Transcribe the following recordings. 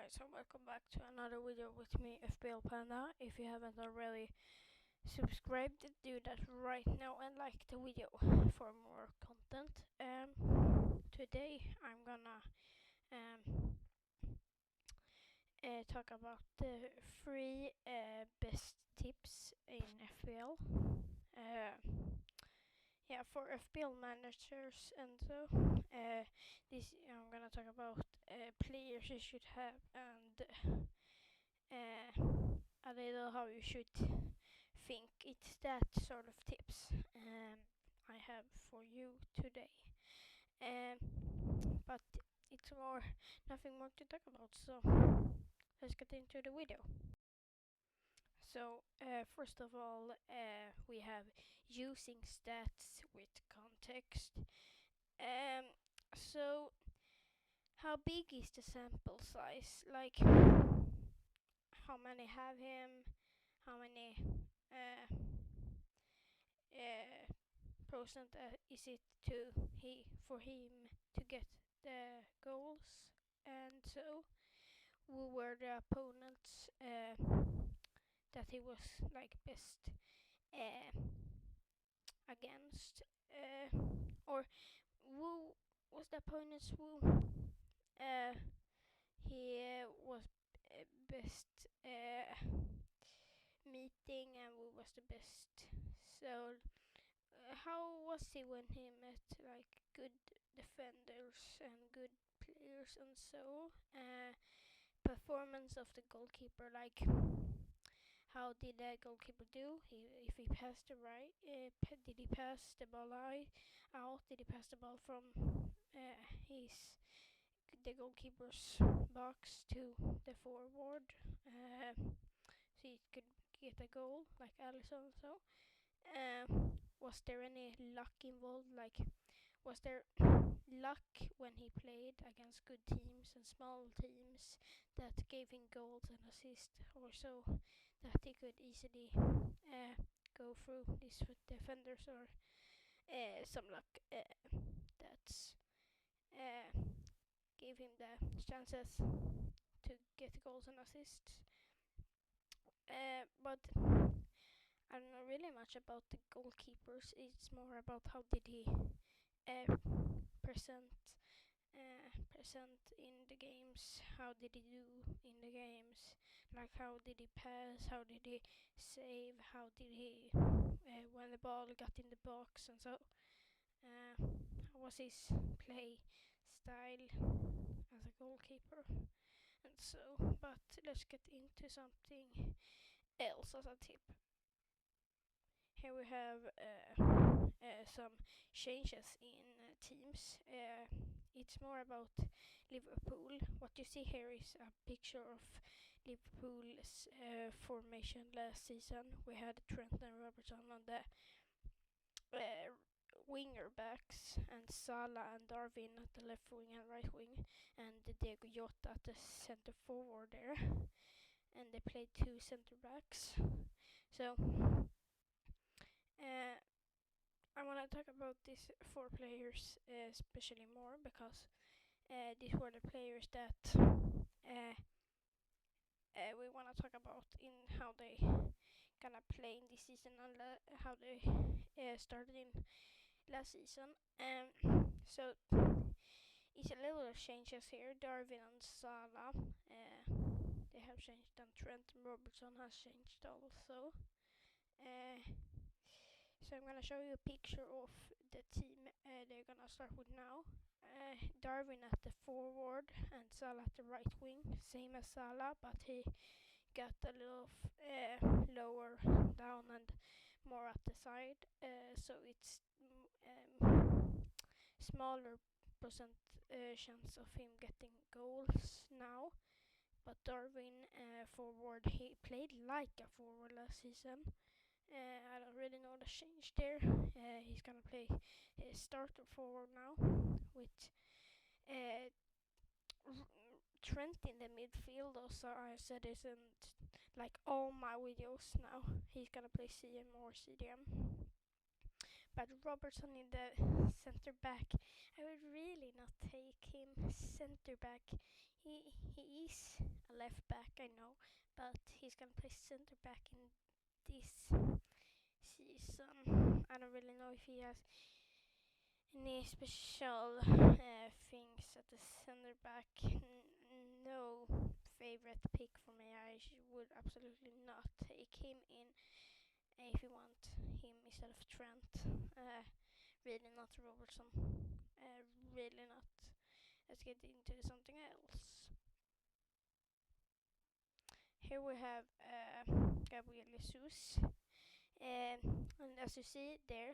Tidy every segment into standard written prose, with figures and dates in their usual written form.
guys, and welcome back to another video with me, FBL Panda. If you haven't already subscribed, do that right now and like the video for more content. Today I'm gonna talk about the three best tips in FBL. For FBL managers, and so this I'm gonna talk about players you should have and a little how you should think. It's that sort of tips I have for you today. But it's nothing more to talk about. So let's get into the video. So first of all, we have using stats with context. So how big is the sample size? Like how many have him? How many percent is it for him to get the goals? And so who were the opponents that he was like best against, or who was the opponents who he was best meeting, and who was the best. So how was he when he met like good defenders and good players, and so performance of the goalkeeper, like how did the goalkeeper do? If he passed the right, did he pass the ball out? Did he pass the ball from the goalkeeper's box to the forward, so he could get a goal like Alisson? So, was there any luck involved? Like, was there luck when he played against good teams and small teams that gave him goals and assists, or so that he could easily go through these defenders, or some luck that's gave him the chances to get goals and assists? But I don't know really much about the goalkeepers. It's more about how did he present in the games. How did he do in the games? Like how did he pass? How did he save? How did he when the ball got in the box, and so how was his play style as a goalkeeper? And so, but let's get into something else as a tip. Here we have some changes in teams. It's more about Liverpool. What you see here is a picture of Liverpool's formation last season. We had Trent and Robertson on the winger backs, and Salah and Darwin at the left wing and right wing, and Diego Jota at the center forward there. And they played two center backs. So I want to talk about these four players especially more, because these were the players that we want to talk about in how they gonna play in this season, and how they started in last season. So it's a little changes here. Darwin and Salah, they have changed, and Trent and Robertson has changed also. So I'm gonna show you a picture of the team they're gonna start with now. Darwin at the forward and Salah at the right wing, same as Salah, but he got a little lower down and more at the side. So it's smaller percent chance of him getting goals now. But Darwin forward, he played like a forward last season. I don't really know the change there. He's gonna play starter forward now with Trent in the midfield. Also, I said isn't like all my videos now. He's gonna play CM or CDM. But Robertson in the center back, I would really not take him center back. He is a left back, I know, but he's gonna play center back in this season. I don't really know if he has any special things at the center back. No favorite pick for me. I would absolutely not take him in if you want him instead of Trent. Really not Robertson. Really not. Let's get into something else. Here we have Gabriel Jesus. And as you see there,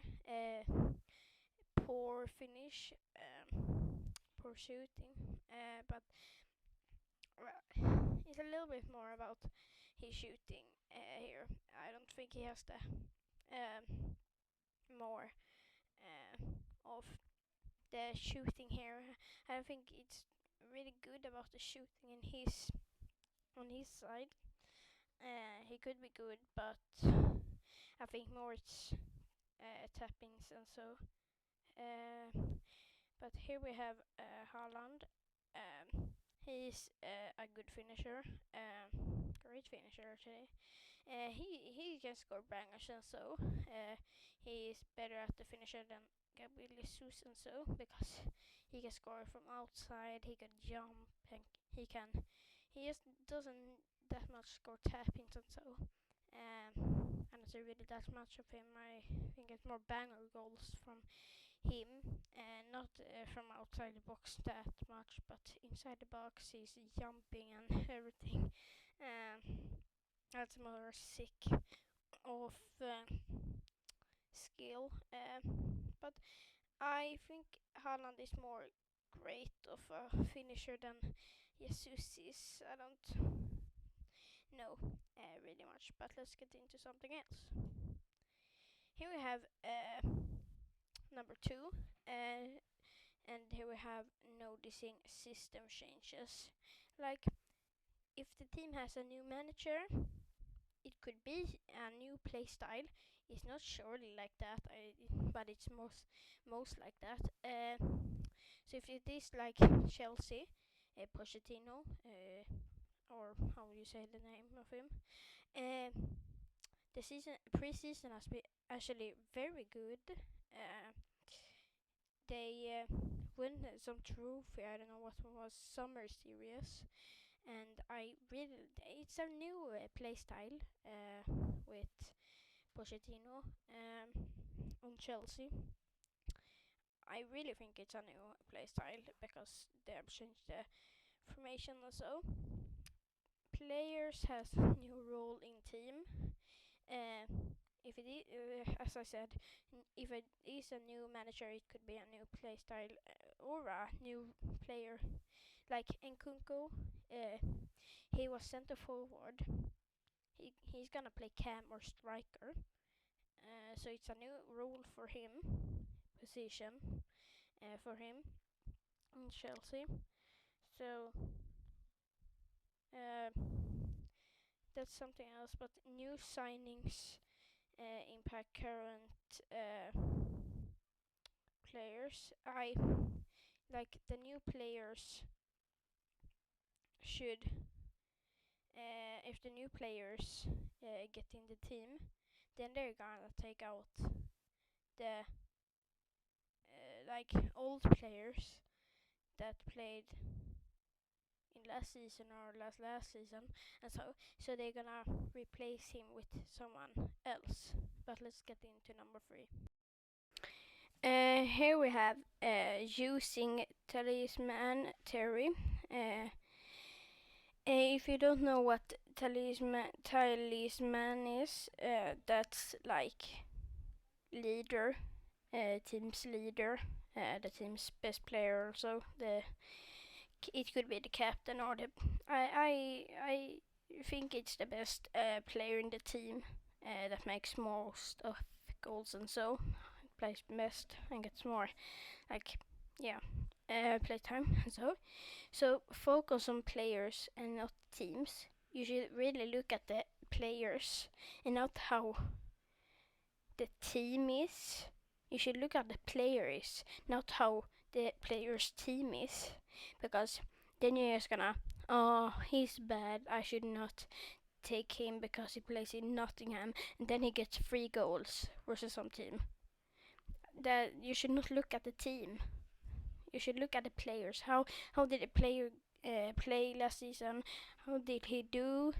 poor finish, poor shooting, but it's a little bit more about his shooting here. I don't think he has the more of the shooting here. I don't think it's really good about the shooting in on his side. He could be good, but I think more it's tappings and so. But here we have Haaland. He's a good finisher, great finisher today. He can score bangers and so. He is better at the finisher than Gabriel Jesus and so, because he can score from outside, he can jump, and he just doesn't that much score tap-ins and so. And it's really that much of him. I think it's more banger goals from him, and not from outside the box that much, but inside the box he's jumping and everything. That's more sick of skill, but I think Haaland is more great of a finisher than Jesus is. I don't know really much, but let's get into something else. Here we have number 2, and here we have noticing system changes. Like, if the team has a new manager, it could be a new play style. It's not surely like that, but it's most like that. So if it is like Chelsea, Pochettino, or how you say the name of him, the pre-season has been actually very good. They won some trophy. I don't know what was, summer series, and it's a new play style with Pochettino on Chelsea. I really think it's a new play style because they have changed the formation also. Players has new role in team. If it is, as I said, if it is a new manager, it could be a new play style or a new player. Like Nkunku, he was center forward. He's gonna play cam or striker. So it's a new role for him, position for him in Chelsea. So that's something else. But new signings impact current players. I like the new players should. If the new players get in the team, then they're gonna take out the like old players that played in last season or last season, and so they're gonna replace him with someone else. But let's get into number 3. Here we have using talisman theory. If you don't know what talisman is, that's like leader, team's leader, the team's best player. Also, it could be the captain or the. I think it's the best player in the team that makes most of goals and so plays best and gets more play time and so focus on players and not teams. You should really look at the players and not how the team is, You should look at the players, not how the player's team is, because then you're just gonna, oh, he's bad, I should not take him because he plays in Nottingham, and then he gets 3 goals versus some team. That you should not look at the team. You should look at the players. How did the player play last season? How did he do?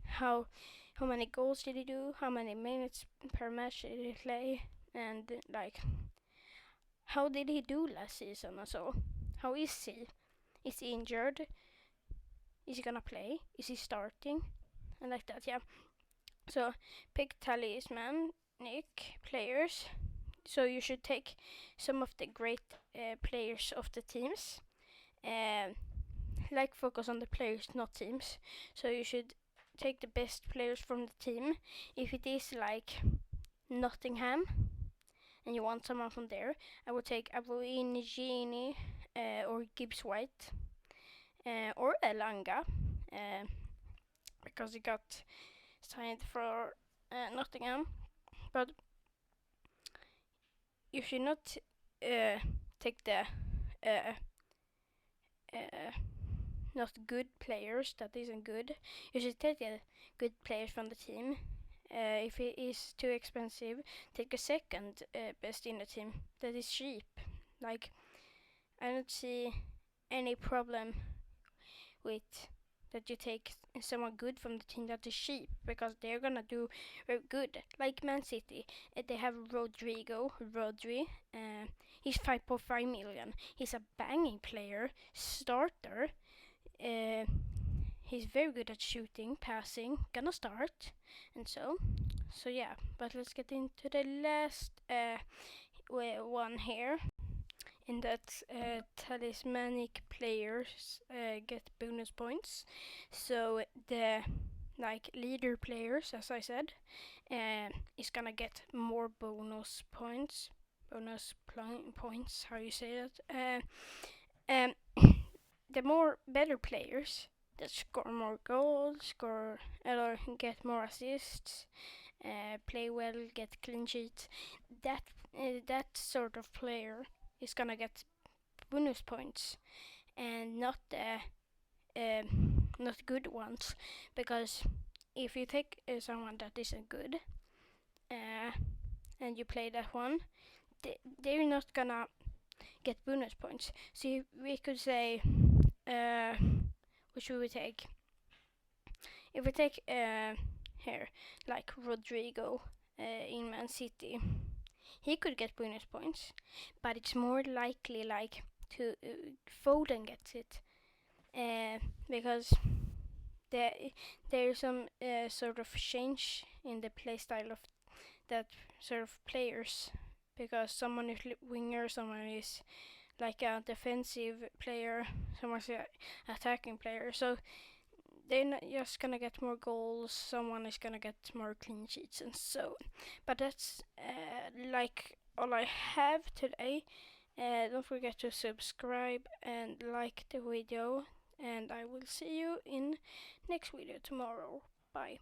How many goals did he do? How many minutes per match did he play? And like, how did he do last season and so? How is he? Is he injured? Is he gonna play? Is he starting? And like that, yeah. So pick talismanic players. So you should take some of the great players of the teams. Like focus on the players, not teams. So you should take the best players from the team. If it is like Nottingham and you want someone from there, I would take Avoinigini or Gibbs White or Elanga because he got signed for Nottingham. But you should not take the not good players that isn't good. You should take the good players from the team. If it is too expensive, take a second best in the team that is cheap. Like, I don't see any problem with that you take someone good from the team that is cheap, because they're gonna do very good. Like Man City, they have Rodri. He's 5.5 million. He's a banging player, starter. He's very good at shooting, passing, gonna start, and so yeah. But let's get into the last one here. In that talismanic players get bonus points. So the like leader players, as I said, is gonna get more bonus points. Points, how you say that? The more better players that score more goals, or get more assists, play well, get clean sheets. That sort of player is gonna get bonus points, and not good ones. Because if you take someone that isn't good, and you play that one, they're not gonna get bonus points. So we could say, what should we take? If we take here, like Rodrigo in Man City, he could get bonus points, but it's more likely like to Foden gets it, because there's some sort of change in the play style of that sort of players, because someone is winger, someone is like a defensive player, someone's an attacking player. So they're not just gonna get more goals, someone is gonna get more clean sheets, and so on. But that's like all I have today. Don't forget to subscribe and like the video, and I will see you in next video tomorrow. Bye.